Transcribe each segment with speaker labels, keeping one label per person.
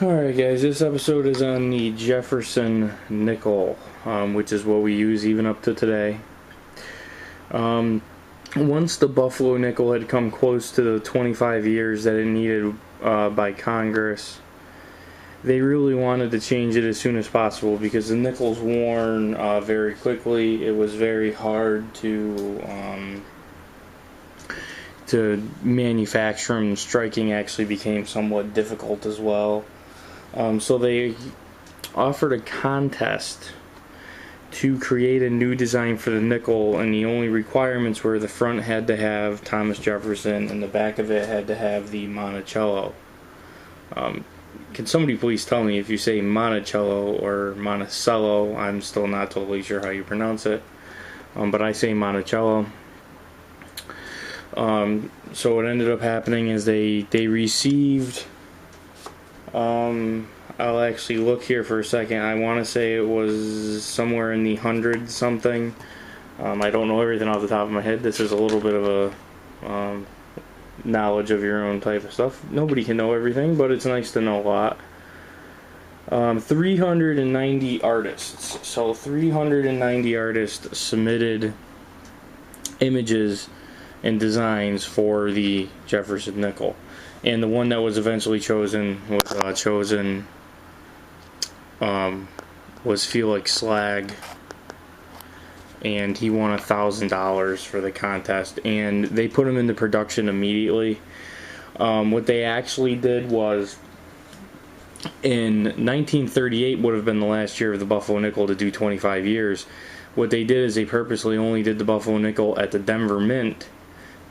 Speaker 1: Alright guys, this episode is on the Jefferson nickel, which is what we use even up to today. Once the Buffalo nickel had come close to the 25 years that it needed by Congress, they really wanted to change it as soon as possible because the nickel's worn very quickly. It was very hard to manufacture, and striking actually became somewhat difficult as well. So they offered a contest to create a new design for the nickel, and the only requirements were the front had to have Thomas Jefferson and the back of it had to have the Monticello. Can somebody please tell me if you say Monticello or Monticello? I'm still not totally sure how you pronounce it, but I say Monticello. So what ended up happening is they received, I'll actually look here for a second. I want to say it was somewhere in the 100 something. I don't know everything off the top of my head. This is a little bit of a knowledge of your own type of stuff. Nobody can know everything, but it's nice to know a lot. 390 artists. So 390 artists submitted images and designs for the Jefferson nickel, and the one that was eventually chosen was Felix Slag, and he won $1,000 for the contest, and they put him into production immediately. What they actually did was, in 1938 would have been the last year of the Buffalo nickel to do 25 years. What they did is they purposely only did the Buffalo nickel at the Denver Mint,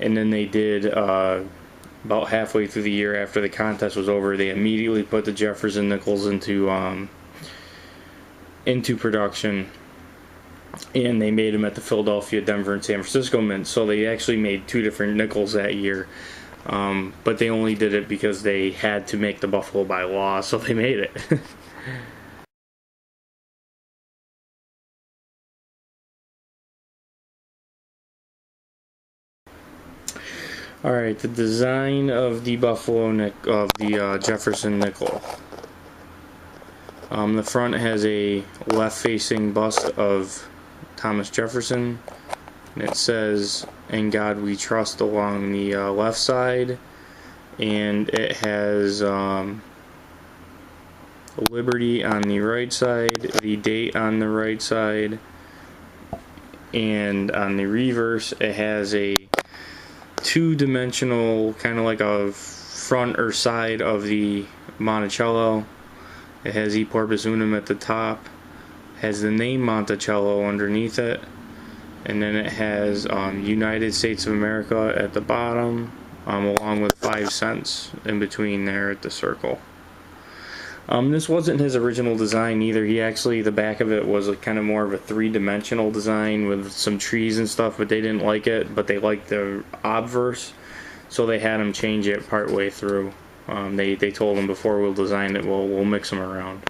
Speaker 1: and then they did about halfway through the year after the contest was over, they immediately put the Jefferson nickels into production, and they made them at the Philadelphia, Denver, and San Francisco Mint. So they actually made two different nickels that year, but they only did it because they had to make the Buffalo by law, so they made it. Alright, the design of the Jefferson nickel. The front has a left-facing bust of Thomas Jefferson, and it says, "In God We Trust," along the left side, and it has Liberty on the right side, the date on the right side, and on the reverse it has a two-dimensional, kind of like a front or side of the Monticello. It has E Porpus Unum at the top, has the name Monticello underneath it, and then it has United States of America at the bottom, along with 5 cents in between there at the circle. This wasn't his original design either. He actually, the back of it was kind of more of a three-dimensional design with some trees and stuff, but they didn't like it, but they liked the obverse, so they had him change it partway through. They told him, before we'll design it, we'll mix them around.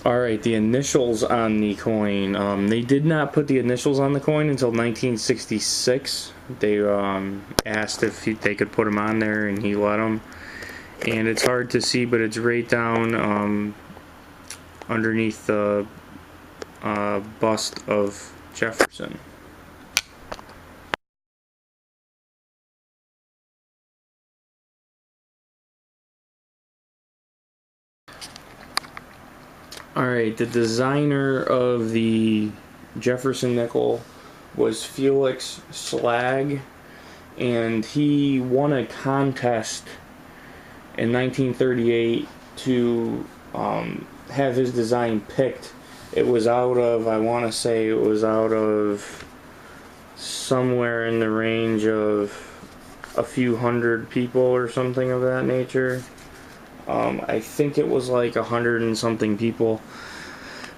Speaker 1: Alright, the initials on the coin. They did not put the initials on the coin until 1966. They asked if they could put them on there, and he let them. And it's hard to see, but it's right down underneath the bust of Jefferson. Alright, the designer of the Jefferson nickel was Felix Slag, and he won a contest in 1938 to have his design picked. It was out of, I want to say it was out of somewhere in the range of a few hundred people or something of that nature. I think it was like 100 and something people.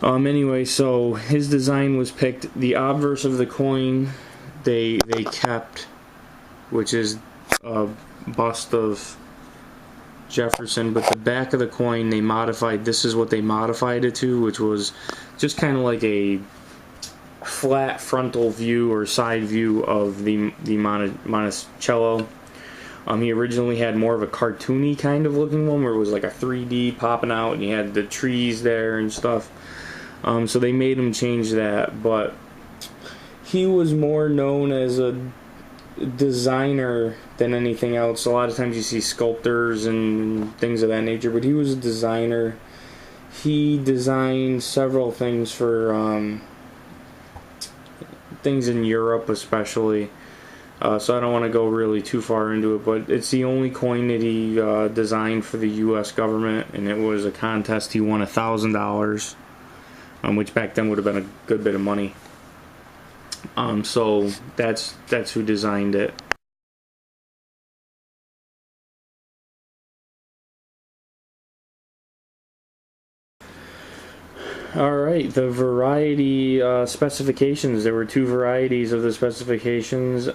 Speaker 1: Anyway, so his design was picked. The obverse of the coin they kept, which is a bust of Jefferson, but the back of the coin they modified. This is what they modified it to, which was just kind of like a flat frontal view or side view of the Monticello. He originally had more of a cartoony kind of looking one where it was like a 3D popping out and you had the trees there and stuff. So they made him change that, but he was more known as a designer than anything else. A lot of times you see sculptors and things of that nature, but he was a designer. He designed several things for things in Europe especially. So I don't want to go really too far into it, but it's the only coin that he designed for the U.S. government, and it was a contest. He won $1,000, which back then would have been a good bit of money. So that's who designed it. Alright, the variety specifications. There were two varieties of the specifications.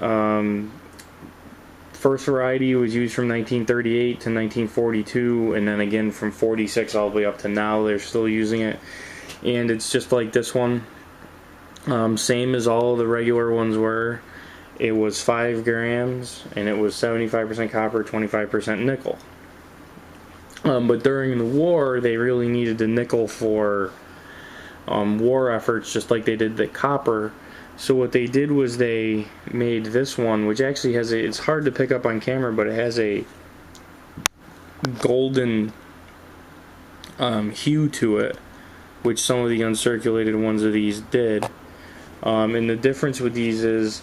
Speaker 1: First variety was used from 1938 to 1942, and then again from 46 all the way up to now they're still using it. And it's just like this one. Same as all the regular ones were. It was 5 grams, and it was 75% copper, 25% nickel. But during the war, they really needed the nickel for war efforts, just like they did the copper. So what they did was they made this one, which actually has a, it's hard to pick up on camera, but it has a golden hue to it, which some of the uncirculated ones of these did. And the difference with these is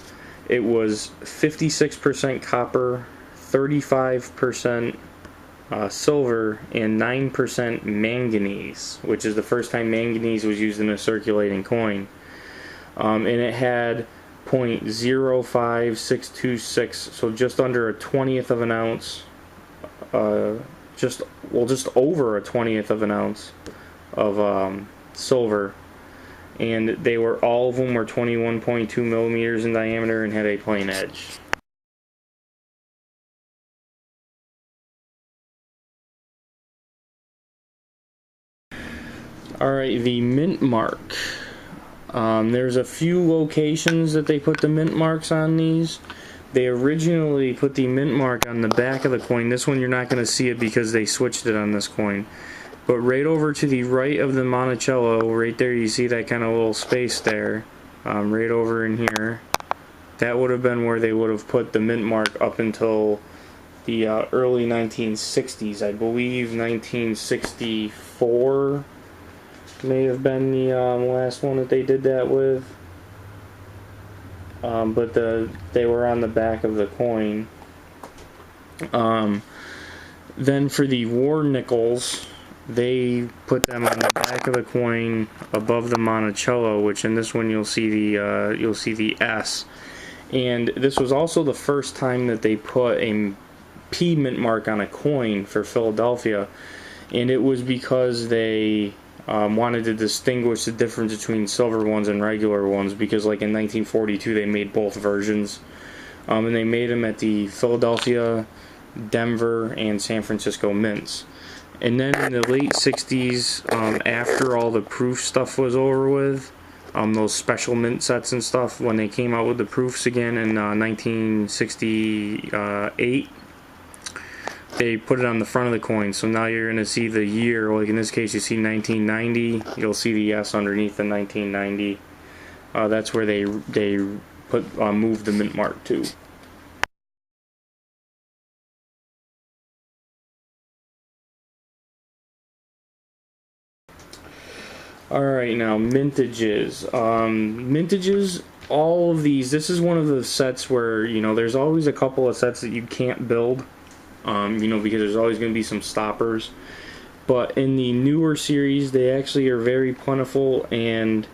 Speaker 1: it was 56% copper, 35% silver, and 9% manganese, which is the first time manganese was used in a circulating coin. And it had 0.05626, so just under a 20th of an ounce, just over a 20th of an ounce of silver. And they were, all of them were 21.2 millimeters in diameter and had a plain edge. Alright, the mint mark. There's a few locations that they put the mint marks on these. They originally put the mint mark on the back of the coin. This one you're not going to see it because they switched it on this coin. But right over to the right of the Monticello, right there you see that kind of little space there, right over in here. That would have been where they would have put the mint mark up until the early 1960s. I believe 1964 may have been the last one that they did that with. But they were on the back of the coin. Then for the war nickels, they put them on the back of the coin above the Monticello, which in this one you'll see the S. And this was also the first time that they put a P mint mark on a coin for Philadelphia, and it was because they wanted to distinguish the difference between silver ones and regular ones, because like in 1942 they made both versions, and they made them at the Philadelphia, Denver, and San Francisco mints. And then in the late 60s, after all the proof stuff was over with, those special mint sets and stuff, when they came out with the proofs again in 1968, they put it on the front of the coin. So now you're going to see the year, like in this case you see 1990, you'll see the S underneath the 1990. That's where they put moved the mint mark to. Alright, now mintages. Mintages, all of these, this is one of the sets where, you know, there's always a couple of sets that you can't build, you know, because there's always going to be some stoppers. But in the newer series, they actually are very plentiful, and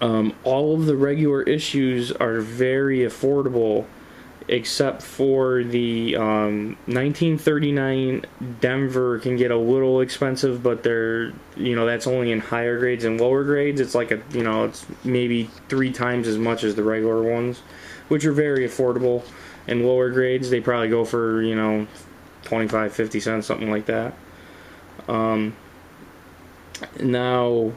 Speaker 1: all of the regular issues are very affordable, except for the 1939 Denver can get a little expensive, but they're, you know, that's only in higher grades. and lower grades it's like a, you know, it's maybe 3 times as much as the regular ones, which are very affordable. In lower grades they probably go for, you know, 25-50 cents, something like that. Now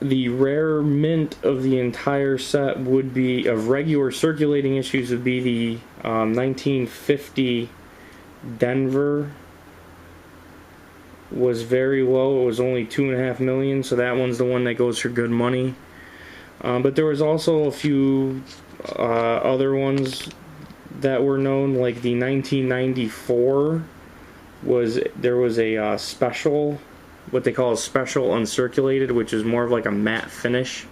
Speaker 1: The rare mint of the entire set would be, of regular circulating issues, would be the 1950 Denver. Was very low. It was only 2.5 million, so that one's the one that goes for good money. But there was also a few other ones that were known, like the 1994 there was a special, what they call a special uncirculated, which is more of like a matte finish.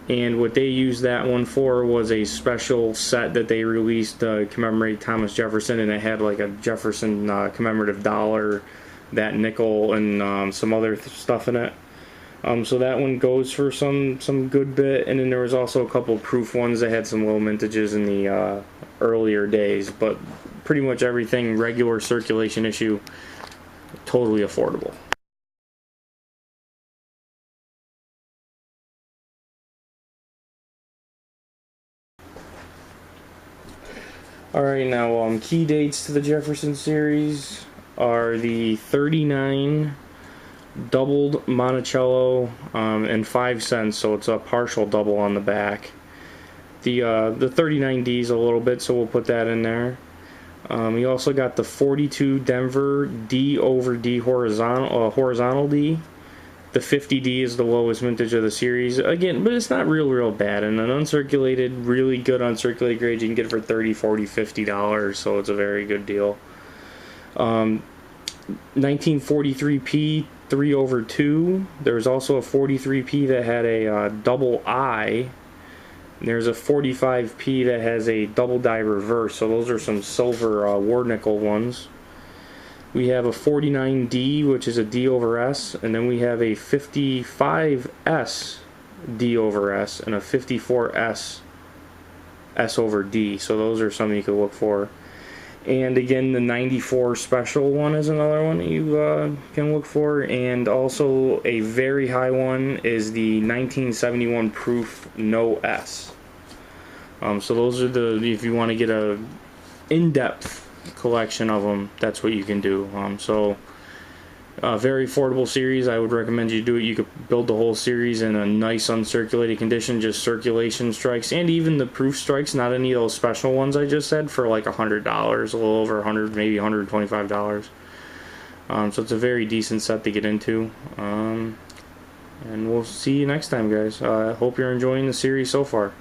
Speaker 1: And what they used that one for was a special set that they released to commemorate Thomas Jefferson, and it had like a Jefferson commemorative dollar, that nickel, and some other stuff in it. So that one goes for some good bit. And then there was also a couple proof ones that had some low mintages in the earlier days, but pretty much everything regular circulation issue, totally affordable. Alright, now key dates to the Jefferson series are the 39 doubled Monticello and 5 cents, so it's a partial double on the back. The 39D is a little bit, so we'll put that in there. You also got the 42 Denver D over D horizontal D. The 50D is the lowest mintage of the series. Again, but it's not real bad. And an uncirculated, really good uncirculated grade you can get for $30, $40, $50, so it's a very good deal. 1943P 3 over 2. There's also a 43P that had a double I. There's a 45P that has a double die reverse, so those are some silver war nickel ones. We have a 49D, which is a D over S, and then we have a 55S D over S, and a 54S S over D, so those are some you could look for. And again, the 94 special one is another one that you can look for, and also a very high one is the 1971 proof No S. So those are if you want to get a in-depth collection of them, that's what you can do. So very affordable series. I would recommend you do it. You could build the whole series in a nice uncirculated condition, just circulation strikes, and even the proof strikes, not any of those special ones I just said, for like $100, a little over 100, maybe $125. So it's a very decent set to get into. And we'll see you next time, guys. I hope you're enjoying the series so far.